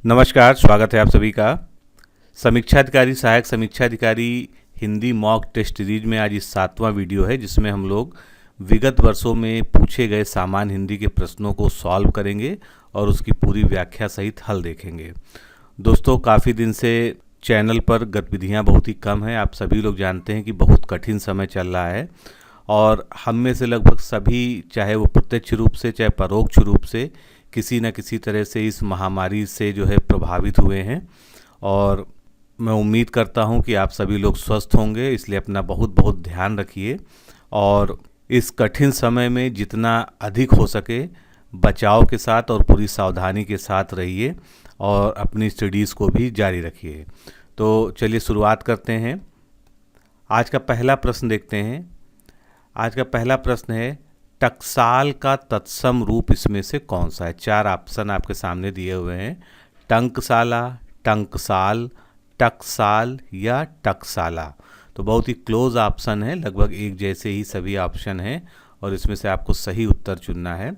नमस्कार, स्वागत है आप सभी का। समीक्षा अधिकारी सहायक समीक्षा अधिकारी हिंदी मॉक टेस्ट सीरीज में आज इस 7वां वीडियो है, जिसमें हम लोग विगत वर्षों में पूछे गए सामान्य हिंदी के प्रश्नों को सॉल्व करेंगे और उसकी पूरी व्याख्या सहित हल देखेंगे। दोस्तों, काफ़ी दिन से चैनल पर गतिविधियां बहुत ही कम हैं। आप सभी लोग जानते हैं कि बहुत कठिन समय चल रहा है और हम में से लगभग सभी, चाहे वो प्रत्यक्ष रूप से चाहे परोक्ष रूप से, किसी न किसी तरह से इस महामारी से प्रभावित हुए हैं। और मैं उम्मीद करता हूं कि आप सभी लोग स्वस्थ होंगे, इसलिए अपना बहुत बहुत ध्यान रखिए और इस कठिन समय में जितना अधिक हो सके बचाव के साथ और पूरी सावधानी के साथ रहिए और अपनी स्टडीज़ को भी जारी रखिए। तो चलिए शुरुआत करते हैं। आज का पहला प्रश्न देखते हैं। आज का पहला प्रश्न है, टकसाल का तत्सम रूप इसमें से कौन सा है? 4 ऑप्शन आपके सामने दिए हुए हैं। टंकसाला, टंकसाल, टकसाल या टकसाला। तो बहुत ही क्लोज ऑप्शन है, लगभग एक जैसे ही सभी ऑप्शन हैं और इसमें से आपको सही उत्तर चुनना है।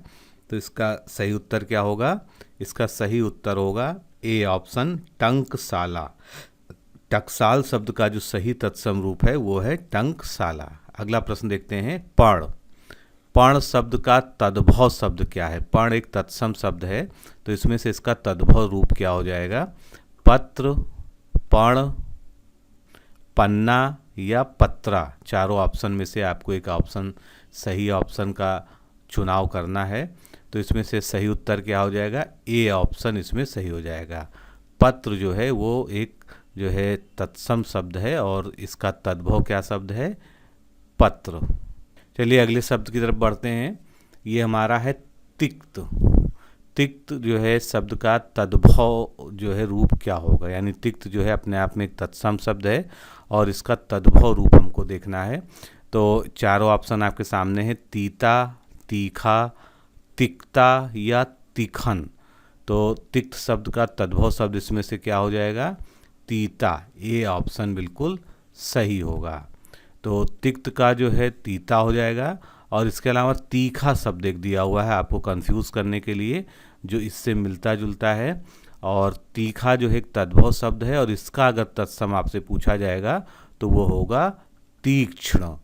तो इसका सही उत्तर क्या होगा? इसका सही उत्तर होगा ए ऑप्शन, टंकसाला। टकसाल शब्द का जो सही तत्सम रूप है वो है टंकसाला। अगला प्रश्न देखते हैं। पर्ण, पर्ण शब्द का तद्भव शब्द क्या है? पर्ण एक तत्सम शब्द है, तो इसमें से इसका तद्भव रूप क्या हो जाएगा? पत्र, पर्ण, पन्ना या पत्रा। चारों ऑप्शन में से आपको एक ऑप्शन, सही ऑप्शन का चुनाव करना है। तो इसमें से सही उत्तर क्या हो जाएगा? ए ऑप्शन इसमें सही हो जाएगा। पत्र जो है वो एक तत्सम शब्द है और इसका तद्भव क्या शब्द है? पत्र। चलिए अगले शब्द की तरफ बढ़ते हैं। ये हमारा है तिक्त। तिक्त शब्द का तद्भव रूप क्या होगा? यानी तिक्त अपने आप में एक तत्सम शब्द है और इसका तद्भव रूप हमको देखना है। तो चारों ऑप्शन आपके सामने हैं। तीता, तीखा, तिक्ता या तीखन। तो तिक्त शब्द का तद्भव शब्द इसमें से क्या हो जाएगा? तीता। ये ऑप्शन बिल्कुल सही होगा। तो तिक्त का तीता हो जाएगा। और इसके अलावा तीखा शब्द एक दिया हुआ है आपको कंफ्यूज करने के लिए, जो इससे मिलता जुलता है। और तीखा एक तद्भव शब्द है और इसका अगर तत्सम आपसे पूछा जाएगा तो वो होगा तीक्ष्ण।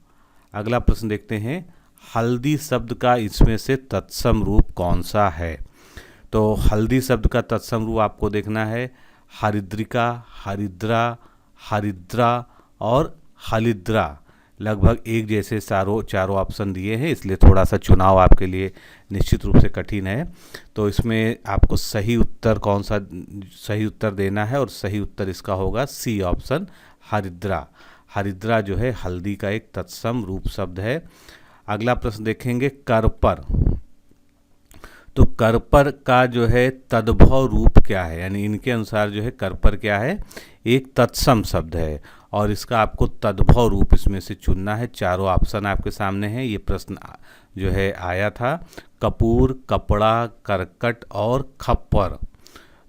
अगला प्रश्न देखते हैं। हल्दी शब्द का इसमें से तत्सम रूप कौन सा है? तो हल्दी शब्द का तत्सम रूप आपको देखना है। हरिद्रिका, हरिद्रा, हरिद्रा और हलिद्रा। लगभग एक जैसे चारों ऑप्शन दिए हैं, इसलिए थोड़ा सा चुनाव आपके लिए निश्चित रूप से कठिन है। तो इसमें आपको सही उत्तर कौन सा सही उत्तर देना है और सही उत्तर इसका होगा सी ऑप्शन, हरिद्रा। हरिद्रा हल्दी का एक तत्सम रूप शब्द है। अगला प्रश्न देखेंगे। करपर। तो करपर का तद्भव रूप क्या है? यानी इनके अनुसार करपर क्या है? एक तत्सम शब्द है और इसका आपको तद्भव रूप इसमें से चुनना है। चारों ऑप्शन आपके सामने हैं। ये प्रश्न आया था। कपूर, कपड़ा, करकट और खप्पर।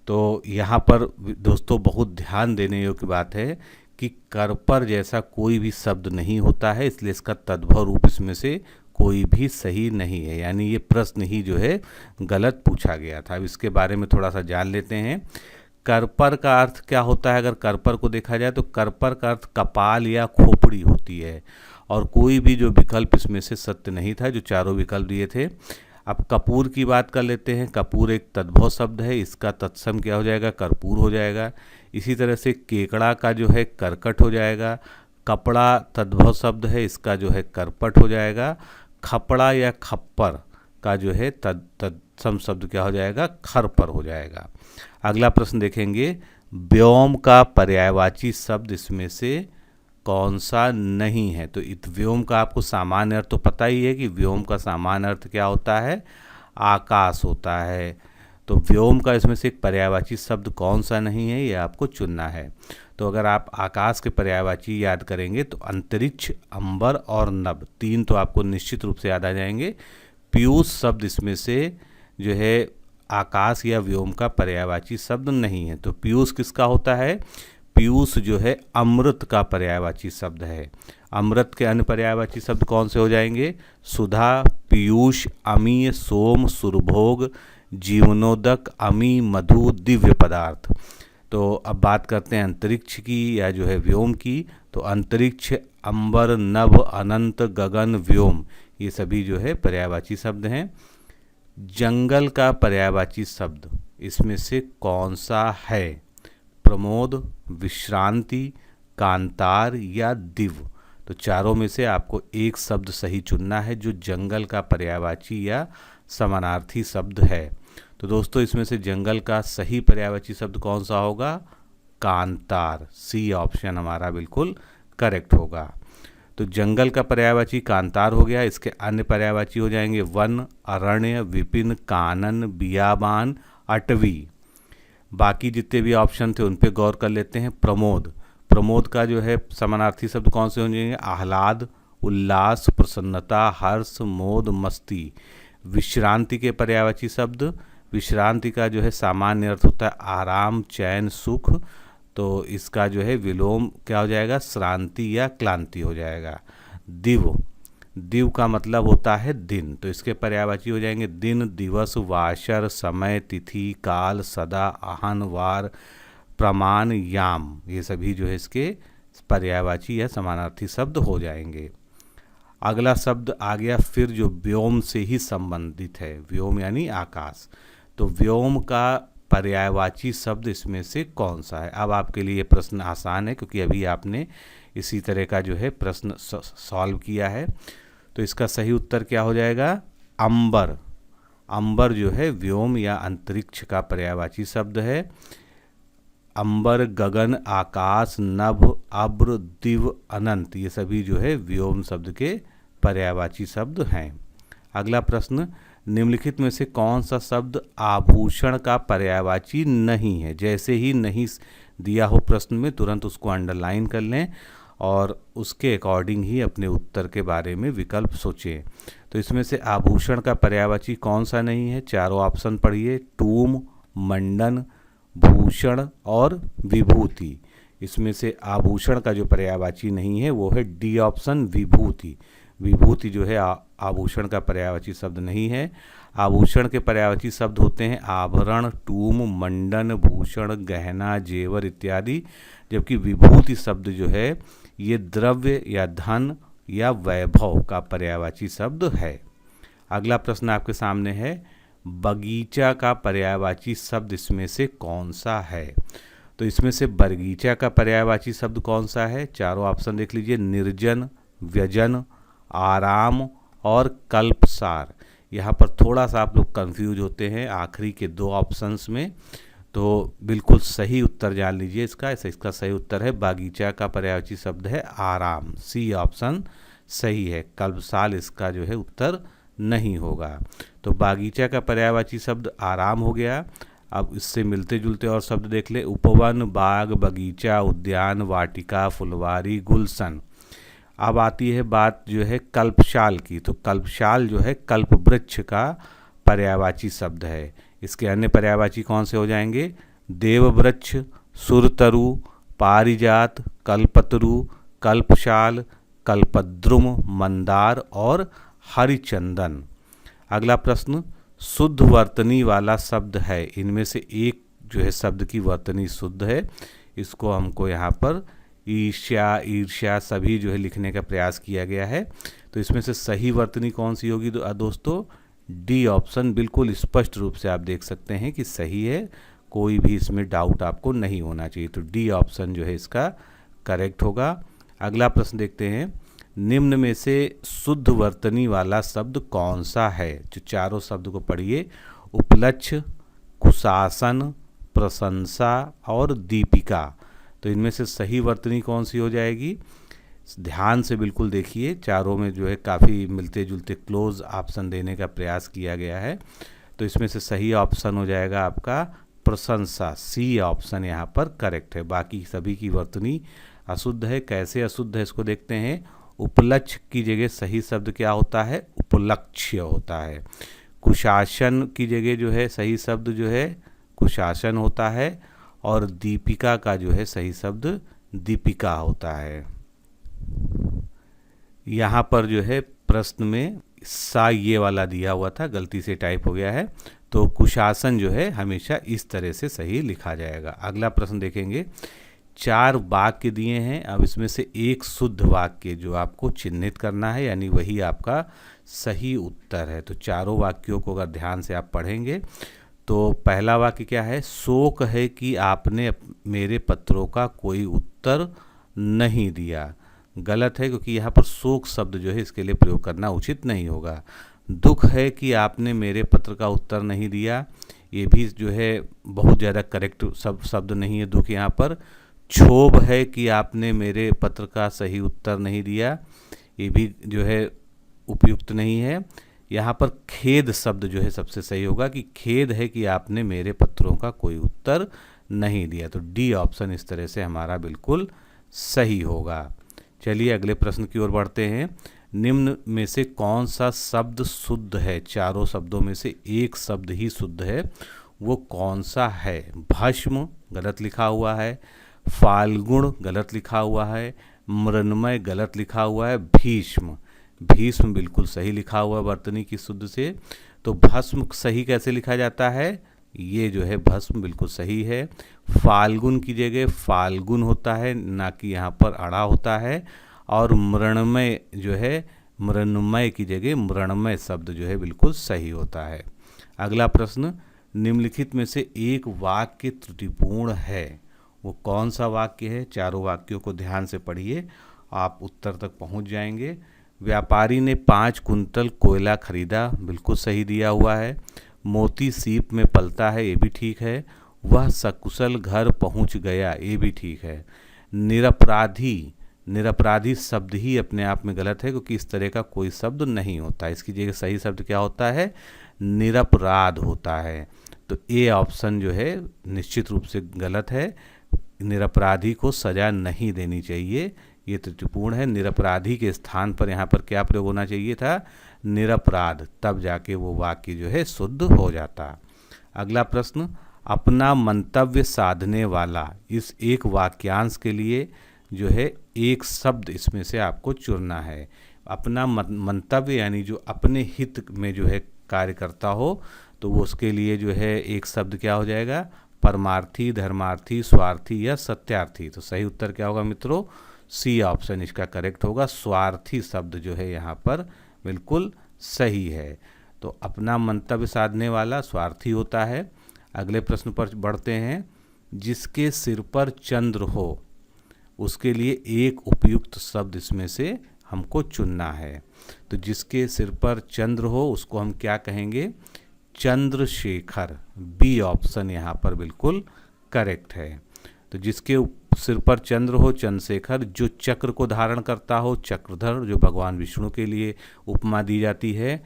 तो यहाँ पर दोस्तों बहुत ध्यान देने योग्य बात है कि करपर जैसा कोई भी शब्द नहीं होता है, इसलिए इसका तद्भव रूप इसमें से कोई भी सही नहीं है। यानी ये प्रश्न ही गलत पूछा गया था। अब इसके बारे में थोड़ा सा जान लेते हैं। करपर का अर्थ क्या होता है? अगर करपर को देखा जाए तो करपर का अर्थ कपाल या खोपड़ी होती है और कोई भी विकल्प इसमें से सत्य नहीं था, जो चारों विकल्प दिए थे। अब कपूर की बात कर लेते हैं। कपूर एक तद्भव शब्द है, इसका तत्सम क्या हो जाएगा? कर्पूर हो जाएगा। इसी तरह से केकड़ा का करकट हो जाएगा। कपड़ा तद्भव शब्द है, इसका करपट हो जाएगा। खपड़ा या खप्पर का तत्सम शब्द क्या हो जाएगा? खरपर हो जाएगा। अगला प्रश्न देखेंगे। व्योम का पर्यायवाची शब्द इसमें से कौन सा नहीं है? तो व्योम का आपको सामान्य अर्थ तो पता ही है कि व्योम का सामान्य अर्थ क्या होता है? आकाश होता है। तो व्योम का इसमें से एक पर्यायवाची शब्द कौन सा नहीं है, ये आपको चुनना है। तो अगर आप आकाश के पर्यायवाची याद करेंगे तो अंतरिक्ष, अंबर और नभ, 3 तो आपको निश्चित रूप से याद आ जाएंगे। पीयूष शब्द इसमें से आकाश या व्योम का पर्यायवाची शब्द नहीं है। तो पीयूष किसका होता है? पीयूष अमृत का पर्यायवाची शब्द है। अमृत के अन्य पर्यायवाची शब्द कौन से हो जाएंगे? सुधा, पीयूष, अमीय, सोम, सुरभोग जीवनोदक, अमी, मधु, दिव्य पदार्थ। तो अब बात करते हैं अंतरिक्ष की या जो है व्योम की। तो अंतरिक्ष, अंबर, नभ, अनंत, गगन, व्योम, ये सभी जो है पर्यायवाची शब्द हैं। जंगल का पर्यायवाची शब्द इसमें से कौन सा है? प्रमोद, विश्रांति, कांतार या दिव। तो चारों में से आपको एक शब्द सही चुनना है जो जंगल का पर्यायवाची या समानार्थी शब्द है। तो दोस्तों इसमें से जंगल का सही पर्यायवाची शब्द कौन सा होगा? कांतार। सी ऑप्शन हमारा बिल्कुल करेक्ट होगा। तो जंगल का पर्यायवाची कांतार हो गया। इसके अन्य पर्यायवाची हो जाएंगे वन, अरण्य, विपिन, कानन, बियाबान, अटवी। बाकी जितने भी ऑप्शन थे उन पे गौर कर लेते हैं। प्रमोद, प्रमोद का जो है समानार्थी शब्द कौन से हो जाएंगे? आह्लाद, उल्लास, प्रसन्नता, हर्ष, मोद, मस्ती। विश्रांति के पर्यायवाची शब्द, विश्रांति का जो है सामान्य अर्थ होता है आराम, चैन, सुख। तो इसका जो है विलोम क्या हो जाएगा? श्रांति या क्लांति हो जाएगा। दिव, दिव का मतलब होता है दिन। तो इसके पर्यायवाची हो जाएंगे दिन, दिवस, वाशर, समय, तिथि, काल, सदा, आहन, वार, प्रमाण, याम। ये सभी जो है इसके पर्यायवाची या समानार्थी शब्द हो जाएंगे। अगला शब्द आ गया फिर जो व्योम से ही संबंधित है। व्योम यानी आकाश। तो व्योम का पर्यायवाची शब्द इसमें से कौन सा है? अब आपके लिए ये प्रश्न आसान है क्योंकि अभी आपने इसी तरह का जो है प्रश्न सॉल्व किया है। तो इसका सही उत्तर क्या हो जाएगा? अंबर। अंबर जो है व्योम या अंतरिक्ष का पर्यायवाची शब्द है। अंबर, गगन, आकाश, नभ, अब्र, दिव, अनंत, ये सभी जो है व्योम शब्द के पर्यायवाची शब्द हैं। अगला प्रश्न, निम्नलिखित में से कौन सा शब्द आभूषण का पर्यायवाची नहीं है? जैसे ही नहीं दिया हो प्रश्न में तुरंत उसको अंडरलाइन कर लें और उसके अकॉर्डिंग ही अपने उत्तर के बारे में विकल्प सोचें। तो इसमें से आभूषण का पर्यायवाची कौन सा नहीं है? चारों ऑप्शन पढ़िए। टूम, मंडन, भूषण और विभूति। इसमें से आभूषण का जो पर्यायवाची नहीं है वो है डी ऑप्शन, विभूति। विभूति जो है आभूषण का पर्यायवाची शब्द नहीं है। आभूषण के पर्यायवाची शब्द होते हैं आभरण, टूम, मंडन, भूषण, गहना, जेवर इत्यादि। जबकि विभूति शब्द जो है ये द्रव्य या धन या वैभव का पर्यायवाची शब्द है। अगला प्रश्न आपके सामने है, बगीचा का पर्यायवाची शब्द इसमें से कौन सा है? तो इसमें से बगीचा का पर्यायवाची शब्द कौन सा है? चारों ऑप्शन देख लीजिए। निर्जन, व्यजन, आराम और कल्पसार। यहाँ पर थोड़ा सा आप लोग कंफ्यूज होते हैं आखिरी के दो ऑप्शंस में, तो बिल्कुल सही उत्तर जान लीजिए इसका। इसका सही उत्तर है बागीचा का पर्यायवाची शब्द है आराम। सी ऑप्शन सही है। कल्पसाल इसका जो है उत्तर नहीं होगा। तो बागीचा का पर्यायवाची शब्द आराम हो गया। अब इससे मिलते जुलते और शब्द देख ले। उपवन, बाग, बगीचा, उद्यान, वाटिका, फुलवारी, गुलशन। अब आती है बात जो है कल्पशाल की। तो कल्पशाल जो है कल्प वृक्ष का पर्यायवाची शब्द है। इसके अन्य पर्यायवाची कौन से हो जाएंगे? देववृक्ष, सुरतरु, पारिजात, कल्पतरु, कल्पशाल, कल्पद्रुम, मंदार और हरिचंदन। अगला प्रश्न, शुद्ध वर्तनी वाला शब्द है। इनमें से एक जो है शब्द की वर्तनी शुद्ध है। इसको हमको यहाँ पर ईर्ष्या, ईर्ष्या सभी जो है लिखने का प्रयास किया गया है। तो इसमें से सही वर्तनी कौन सी होगी? दोस्तों डी ऑप्शन बिल्कुल स्पष्ट रूप से आप देख सकते हैं कि सही है। कोई भी इसमें डाउट आपको नहीं होना चाहिए। तो डी ऑप्शन जो है इसका करेक्ट होगा। अगला प्रश्न देखते हैं, निम्न में से शुद्ध वर्तनी वाला शब्द कौन सा है? जो चारों शब्द को पढ़िए। उपलक्ष्य, कुशासन, प्रशंसा और दीपिका। तो इनमें से सही वर्तनी कौन सी हो जाएगी? ध्यान से बिल्कुल देखिए, चारों में जो है काफ़ी मिलते जुलते क्लोज ऑप्शन देने का प्रयास किया गया है। तो इसमें से सही ऑप्शन हो जाएगा आपका प्रशंसा। सी ऑप्शन यहाँ पर करेक्ट है। बाकी सभी की वर्तनी अशुद्ध है। कैसे अशुद्ध है इसको देखते हैं। उपलक्ष्य की जगह सही शब्द क्या होता है? उपलक्ष्य होता है। कुशासन की जगह जो है सही शब्द जो है कुशासन होता है। और दीपिका का जो है सही शब्द दीपिका होता है। यहाँ पर जो है प्रश्न में सा ये वाला दिया हुआ था, गलती से टाइप हो गया है। तो कुशासन जो है हमेशा इस तरह से सही लिखा जाएगा। अगला प्रश्न देखेंगे, 4 वाक्य दिए हैं, अब इसमें से एक शुद्ध वाक्य जो आपको चिन्हित करना है, यानी वही आपका सही उत्तर है। तो चारों वाक्यों को अगर ध्यान से आप पढ़ेंगे तो पहला वाक्य क्या है, शोक है कि आपने मेरे पत्रों का कोई उत्तर नहीं दिया। गलत है, क्योंकि यहाँ पर शोक शब्द जो है इसके लिए प्रयोग करना उचित नहीं होगा। दुख है कि आपने मेरे पत्र का उत्तर नहीं दिया, ये भी जो है बहुत ज़्यादा करेक्ट शब्द नहीं है दुख यहाँ पर। क्षोभ है कि आपने मेरे पत्र का सही उत्तर नहीं दिया, ये भी जो है उपयुक्त नहीं है। यहाँ पर खेद शब्द जो है सबसे सही होगा कि खेद है कि आपने मेरे पत्रों का कोई उत्तर नहीं दिया। तो डी ऑप्शन इस तरह से हमारा बिल्कुल सही होगा। चलिए अगले प्रश्न की ओर बढ़ते हैं। निम्न में से कौन सा शब्द शुद्ध है? चारों शब्दों में से एक शब्द ही शुद्ध है, वो कौन सा है? भस्म गलत लिखा हुआ है, फाल्गुन गलत लिखा हुआ है, मृण्मय गलत लिखा हुआ है, भीष्म भीष्म बिल्कुल सही लिखा हुआ है वर्तनी की शुद्ध से। तो भस्म सही कैसे लिखा जाता है? ये जो है भस्म बिल्कुल सही है। फाल्गुन की जगह फाल्गुन होता है, ना कि यहाँ पर अड़ा होता है। और मृण्मय जो है मृण्मय की जगह मृण्मय शब्द जो है बिल्कुल सही होता है। अगला प्रश्न, निम्नलिखित में से एक वाक्य त्रुटिपूर्ण है, वो कौन सा वाक्य है? चारों वाक्यों को ध्यान से पढ़िए, आप उत्तर तक पहुंच जाएंगे। व्यापारी ने 5 कुंतल कोयला खरीदा, बिल्कुल सही दिया हुआ है। मोती सीप में पलता है, ये भी ठीक है। वह सकुशल घर पहुंच गया, ये भी ठीक है। निरपराधी निरपराधी शब्द ही अपने आप में गलत है, क्योंकि इस तरह का कोई शब्द नहीं होता। इसकी जगह सही शब्द क्या होता है? निरपराध होता है। तो ए ऑप्शन जो है निश्चित रूप से गलत है। निरपराधी को सजा नहीं देनी चाहिए, ये त्रुटिपूर्ण है। निरपराधी के स्थान पर यहाँ पर क्या प्रयोग होना चाहिए था? निरपराध, तब जाके वो वाक्य जो है शुद्ध हो जाता। अगला प्रश्न, अपना मंतव्य साधने वाला, इस एक वाक्यांश के लिए जो है एक शब्द इसमें से आपको चुनना है। अपना मंतव्य यानी जो अपने हित में जो है कार्य करता हो, तो वो उसके लिए जो है एक शब्द क्या हो जाएगा? परमार्थी, धर्मार्थी, स्वार्थी या सत्यार्थी। तो सही उत्तर क्या होगा मित्रों? सी ऑप्शन इसका करेक्ट होगा। स्वार्थी शब्द जो है यहाँ पर बिल्कुल सही है। तो अपना मंतव्य साधने वाला स्वार्थी होता है। अगले प्रश्न पर बढ़ते हैं। जिसके सिर पर चंद्र हो, उसके लिए एक उपयुक्त शब्द इसमें से हमको चुनना है। तो जिसके सिर पर चंद्र हो उसको हम क्या कहेंगे? चंद्रशेखर। बी ऑप्शन यहाँ पर बिल्कुल करेक्ट है। तो जिसके सिर पर चंद्र हो, चंद्रशेखर। जो चक्र को धारण करता हो, चक्रधर, जो भगवान विष्णु के लिए उपमा दी जाती है।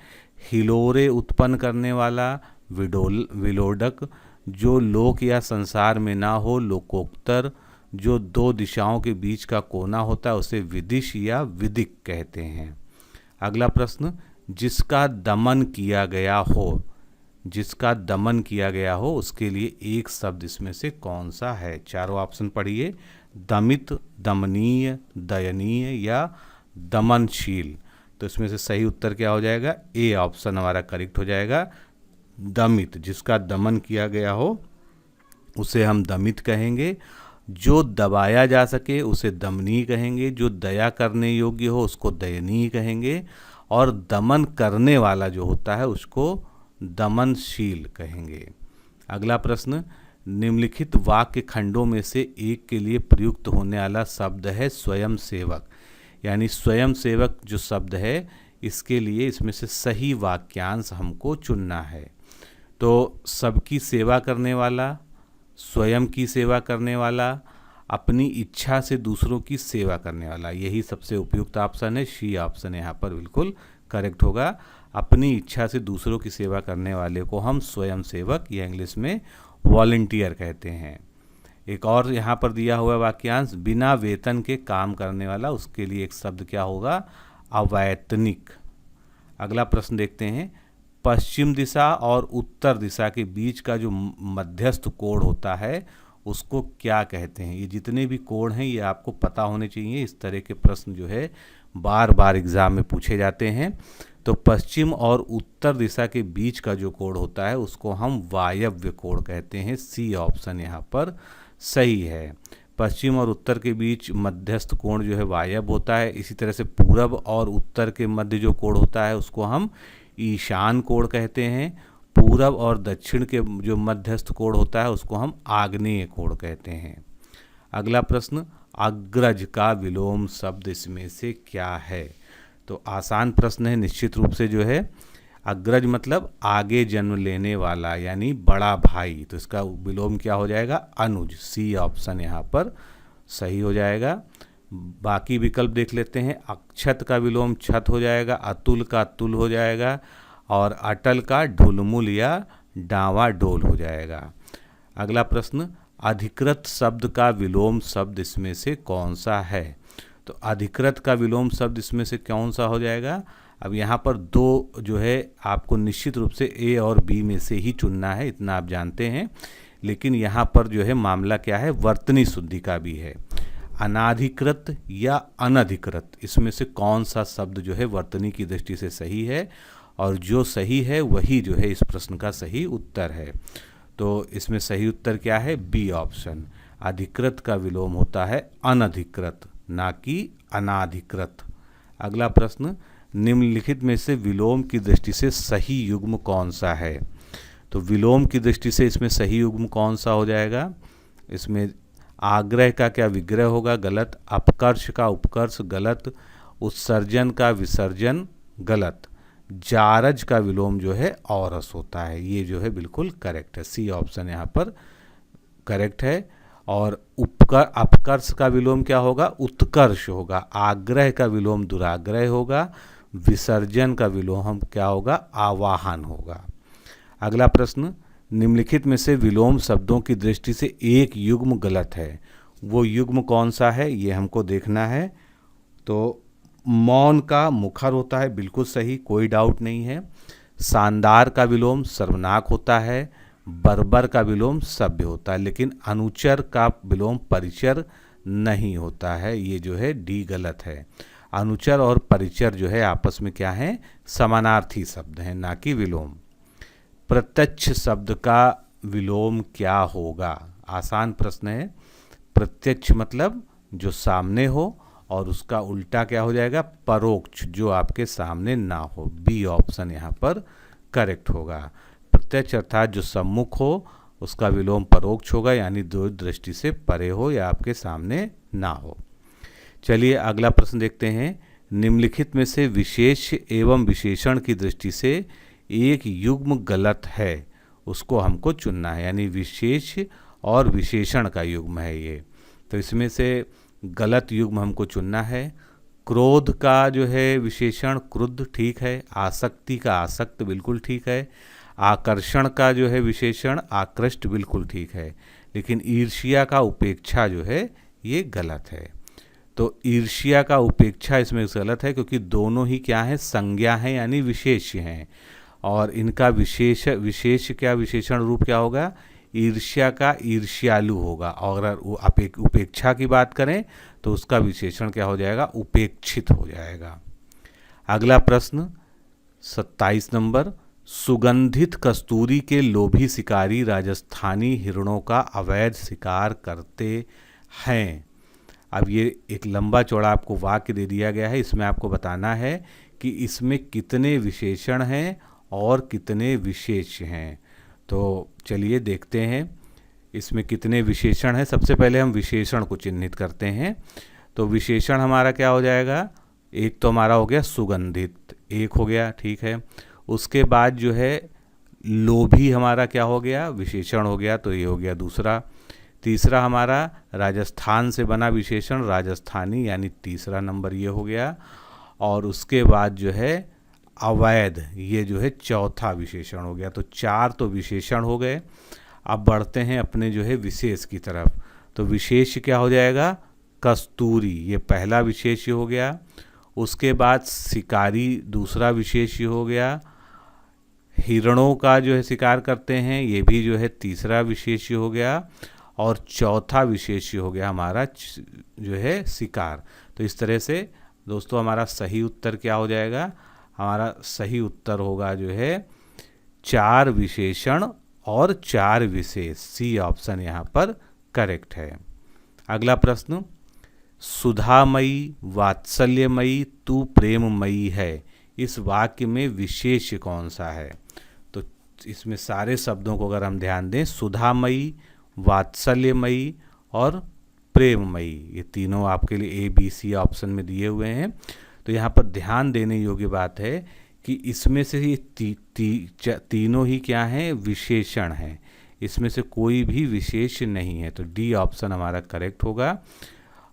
हिलोरे उत्पन्न करने वाला, विलोडक। जो लोक या संसार में ना हो, लोकोत्तर। जो 2 दिशाओं के बीच का कोना होता है उसे विदिश या विदिक कहते हैं। अगला प्रश्न, जिसका दमन किया गया हो, जिसका दमन किया गया हो उसके लिए एक शब्द इसमें से कौन सा है? चारों ऑप्शन पढ़िए। दमित, दमनीय, दयनीय या दमनशील। तो इसमें से सही उत्तर क्या हो जाएगा? ए ऑप्शन हमारा करेक्ट हो जाएगा। दमित, जिसका दमन किया गया हो उसे हम दमित कहेंगे। जो दबाया जा सके उसे दमनीय कहेंगे। जो दया करने योग्य हो उसको दयनीय कहेंगे। और दमन करने वाला जो होता है उसको दमनशील कहेंगे। अगला प्रश्न, निम्नलिखित वाक्य खंडों में से एक के लिए प्रयुक्त होने वाला शब्द है स्वयं सेवक। यानी स्वयं सेवक जो शब्द है इसके लिए इसमें से सही वाक्यांश हमको चुनना है। तो सबकी सेवा करने वाला, स्वयं की सेवा करने वाला, अपनी इच्छा से दूसरों की सेवा करने वाला, यही सबसे उपयुक्त ऑप्शन है। सी ऑप्शन यहाँ पर बिल्कुल करेक्ट होगा। अपनी इच्छा से दूसरों की सेवा करने वाले को हम स्वयं सेवक या इंग्लिश में वॉलंटियर कहते हैं। एक और यहाँ पर दिया हुआ वाक्यांश, बिना वेतन के काम करने वाला, उसके लिए एक शब्द क्या होगा? अवैतनिक। अगला प्रश्न देखते हैं। पश्चिम दिशा और उत्तर दिशा के बीच का जो मध्यस्थ कोण होता है उसको क्या कहते हैं? ये जितने भी कोण हैं ये आपको पता होने चाहिए। इस तरह के प्रश्न जो है बार बार एग्जाम में पूछे जाते हैं। तो पश्चिम और उत्तर दिशा के बीच का जो कोण होता है उसको हम वायव्य कोण कहते हैं। सी ऑप्शन यहाँ पर सही है। पश्चिम और उत्तर के बीच मध्यस्थ कोण जो है वायव्य होता है। इसी तरह से पूरब और उत्तर के मध्य जो कोण होता है उसको हम ईशान कोण कहते हैं। पूरब और दक्षिण के जो मध्यस्थ कोण होता है उसको हम आग्नेय कोण कहते हैं। अगला प्रश्न, अग्रज का विलोम शब्द इसमें से क्या है? तो आसान प्रश्न है निश्चित रूप से। जो है अग्रज मतलब आगे जन्म लेने वाला यानी बड़ा भाई, तो इसका विलोम क्या हो जाएगा? अनुज। सी ऑप्शन यहाँ पर सही हो जाएगा। बाकी विकल्प देख लेते हैं। अक्षत का विलोम छत हो जाएगा, अतुल का तुल हो जाएगा और अटल का ढुलमुल या डावाडोल हो जाएगा। अगला प्रश्न, अधिकृत शब्द का विलोम शब्द इसमें से कौन सा है? तो अधिकृत का विलोम शब्द इसमें से कौन सा हो जाएगा? अब यहाँ पर दो जो है आपको निश्चित रूप से ए और बी में से ही चुनना है, इतना आप जानते हैं। लेकिन यहाँ पर जो है मामला क्या है, वर्तनी शुद्धि का भी है। अनाधिकृत या अनधिकृत, इसमें से कौन सा शब्द जो है वर्तनी की दृष्टि से सही है? और जो सही है वही जो है इस प्रश्न का सही उत्तर है। तो इसमें सही उत्तर क्या है? B option. अधिकृत का विलोम होता है अनधिकृत, ना कि अनाधिकृत। अगला प्रश्न, निम्नलिखित में से विलोम की दृष्टि से सही युग्म कौन सा है? तो विलोम की दृष्टि से इसमें सही युग्म कौन सा हो जाएगा? इसमें आग्रह का क्या विग्रह होगा? गलत। अपकर्ष का उपकर्ष गलत। उत्सर्जन का विसर्जन गलत। जारज का विलोम जो है औरस होता है, ये जो है बिल्कुल करेक्ट है। सी ऑप्शन यहाँ पर करेक्ट है। और अपकर्ष का विलोम क्या होगा? उत्कर्ष होगा। आग्रह का विलोम दुराग्रह होगा। विसर्जन का विलोम क्या होगा? आवाहन होगा। अगला प्रश्न, निम्नलिखित में से विलोम शब्दों की दृष्टि से एक युग्म गलत है, वो युग्म कौन सा है ये हमको देखना है। तो मौन का मुखर होता है, बिल्कुल सही, कोई डाउट नहीं है। शानदार का विलोम सर्वनाक होता है। बर्बर का विलोम सभ्य होता है। लेकिन अनुचर का विलोम परिचर नहीं होता है, ये जो है डी गलत है। अनुचर और परिचर जो है आपस में क्या है? समानार्थी शब्द हैं, ना कि विलोम। प्रत्यक्ष शब्द का विलोम क्या होगा? आसान प्रश्न है। प्रत्यक्ष मतलब जो सामने हो, और उसका उल्टा क्या हो जाएगा? परोक्ष, जो आपके सामने ना हो। बी ऑप्शन यहाँ पर करेक्ट होगा। प्रत्यक्ष अर्थात जो सम्मुख हो, उसका विलोम परोक्ष होगा, यानी दूर दृष्टि से परे हो या आपके सामने ना हो। चलिए अगला प्रश्न देखते हैं। निम्नलिखित में से विशेष एवं विशेषण की दृष्टि से एक युग्म गलत है, उसको हमको चुनना है। यानी विशेष और विशेषण का युग्म है ये। तो इसमें से गलत युग्म हमको चुनना है। क्रोध का जो है विशेषण क्रुद्ध, ठीक है। आसक्ति का आसक्त, बिल्कुल ठीक है। आकर्षण का जो है विशेषण आकृष्ट, बिल्कुल ठीक है। लेकिन ईर्ष्या का उपेक्षा जो है ये गलत है। तो ईर्ष्या का उपेक्षा इसमें गलत है, क्योंकि दोनों ही क्या है? संज्ञा है, यानी विशेष्य हैं। और इनका विशेष क्या विशेषण रूप क्या होगा? ईर्ष्या का ईर्ष्यालु होगा। और अगर उपेक्षा की बात करें तो उसका विशेषण क्या हो जाएगा? उपेक्षित हो जाएगा। अगला प्रश्न 27 नंबर, सुगंधित कस्तूरी के लोभी शिकारी राजस्थानी हिरणों का अवैध शिकार करते हैं। अब ये एक लंबा चौड़ा आपको वाक्य दे दिया गया है, इसमें आपको बताना है कि इसमें कितने विशेषण हैं और कितने विशेष हैं। तो चलिए देखते हैं इसमें कितने विशेषण हैं। सबसे पहले हम विशेषण को चिन्हित करते हैं। तो विशेषण हमारा क्या हो जाएगा? एक तो हमारा हो गया सुगंधित, एक हो गया, ठीक है। उसके बाद जो है लोभी हमारा क्या हो गया? विशेषण हो गया, तो ये हो गया दूसरा। तीसरा हमारा राजस्थान से बना विशेषण राजस्थानी, यानी तीसरा नंबर ये हो गया। और उसके बाद जो है अवैध, ये जो है चौथा विशेषण हो गया। तो चार तो विशेषण हो गए। अब बढ़ते हैं अपने जो है विशेष की तरफ। तो विशेष क्या हो जाएगा? कस्तूरी, ये पहला विशेष्य हो गया। उसके बाद शिकारी दूसरा विशेष्य हो गया। हिरणों का जो है शिकार करते हैं, ये भी जो है तीसरा विशेष्य हो गया। और चौथा विशेष्य हो गया हमारा जो है शिकार। तो इस तरह से दोस्तों हमारा सही उत्तर क्या हो जाएगा? हमारा सही उत्तर होगा जो है 4 विशेषण और 4 विशेष। सी ऑप्शन यहाँ पर करेक्ट है। अगला प्रश्न, सुधामयी वात्सल्यमयी तू प्रेममयी है, इस वाक्य में विशेष्य कौन सा है? तो इसमें सारे शब्दों को अगर हम ध्यान दें, सुधामयी, वात्सल्यमयी और प्रेममयी, ये तीनों आपके लिए ABC ऑप्शन में दिए हुए हैं। तो यहाँ पर ध्यान देने योग्य बात है कि इसमें से ये तीनों ही क्या हैं? विशेषण हैं। इसमें से कोई भी विशेष्य नहीं है। तो डी ऑप्शन हमारा करेक्ट होगा।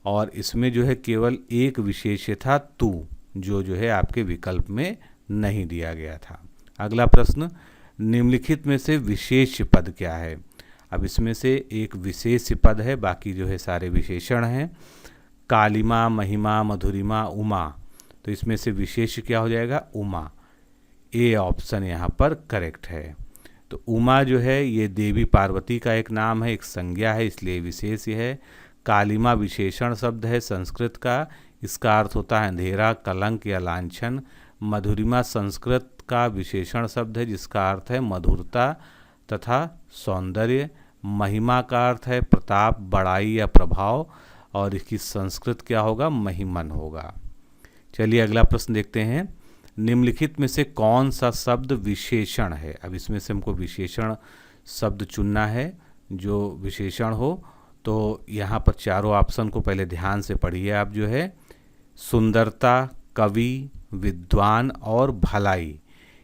और इसमें जो है केवल एक विशेष्य था तू, जो है आपके विकल्प में नहीं दिया गया था। अगला प्रश्न, निम्नलिखित में से विशेष्य पद क्या है? अब इसमें से एक विशेष्य पद है, बाकी जो है सारे विशेषण हैं। कालिमा, महिमा, मधुरिमा, उमा, तो इसमें से विशेष्य क्या हो जाएगा? उमा। ए ऑप्शन यहाँ पर करेक्ट है। तो उमा जो है ये देवी पार्वती का एक नाम है, एक संज्ञा है, इसलिए विशेष्य है। कालिमा विशेषण शब्द है संस्कृत का, इसका अर्थ होता है अंधेरा, कलंक या लांछन। मधुरिमा संस्कृत का विशेषण शब्द है जिसका अर्थ है मधुरता तथा सौंदर्य। महिमा का अर्थ है प्रताप, बड़ाई या प्रभाव, और इसकी संस्कृत क्या होगा? महिमन होगा। चलिए अगला प्रश्न देखते हैं। निम्नलिखित में से कौन सा शब्द विशेषण है? अब इसमें से हमको विशेषण शब्द चुनना है जो विशेषण हो। तो यहाँ पर चारों ऑप्शन को पहले ध्यान से पढ़िए आप जो है। सुंदरता, कवि, विद्वान और भलाई,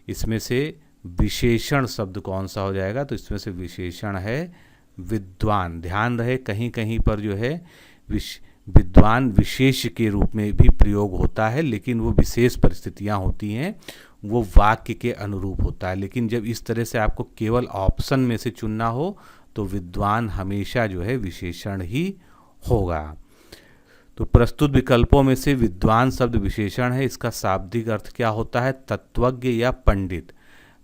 इसमें से विशेषण शब्द कौन सा हो जाएगा? तो इसमें से विशेषण है विद्वान। ध्यान रहे कहीं कहीं पर जो है विद्वान विशेष के रूप में भी प्रयोग होता है, लेकिन वो विशेष परिस्थितियां होती हैं, वो वाक्य के अनुरूप होता है। लेकिन जब इस तरह से आपको केवल ऑप्शन में से चुनना हो तो विद्वान हमेशा जो है विशेषण ही होगा। तो प्रस्तुत विकल्पों में से विद्वान शब्द विशेषण है, इसका शाब्दिक अर्थ क्या होता है? तत्वज्ञ या पंडित।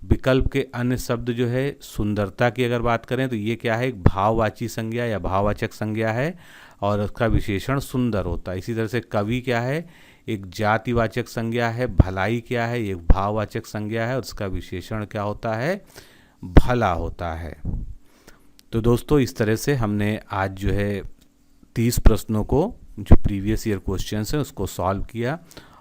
विकल्प के अन्य शब्द जो है, सुंदरता की अगर बात करें तो ये क्या है? एक भाववाची संज्ञा या भाववाचक संज्ञा है और उसका विशेषण सुंदर होता है। इसी तरह से कवि क्या है? एक जातिवाचक संज्ञा है। भलाई क्या है? एक भाववाचक संज्ञा है और उसका विशेषण क्या होता है? भला होता है। तो दोस्तों इस तरह से हमने आज जो है 30 प्रश्नों को, जो प्रीवियस ईयर क्वेश्चंस हैं, उसको सॉल्व किया।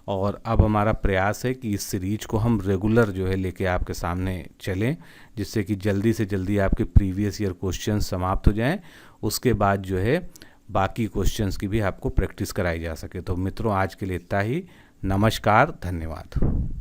और अब हमारा प्रयास है कि इस सीरीज को हम रेगुलर जो है लेके आपके सामने चलें, जिससे कि जल्दी से जल्दी आपके प्रीवियस ईयर क्वेश्चन समाप्त हो जाएं। उसके बाद जो है बाकी क्वेश्चंस की भी आपको प्रैक्टिस कराई जा सके। तो मित्रों आज के लिए इतना ही। नमस्कार, धन्यवाद।